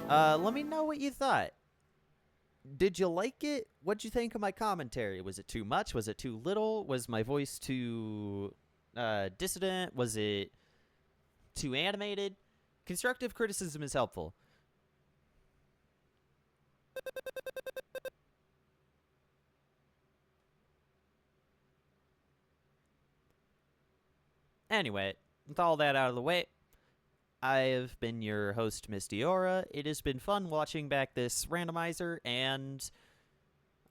[SPEAKER 1] Let me know what you thought. Did you like it? What'd you think of my commentary? Was it too much? Was it too little? Was my voice too dissident? Was it too animated? Constructive criticism is helpful. Anyway, with all that out of the way, I have been your host, Misty Aura. It has been fun watching back this randomizer, and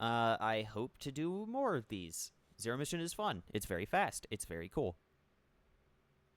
[SPEAKER 1] I hope to do more of these. Zero Mission is fun. It's very fast. It's very cool.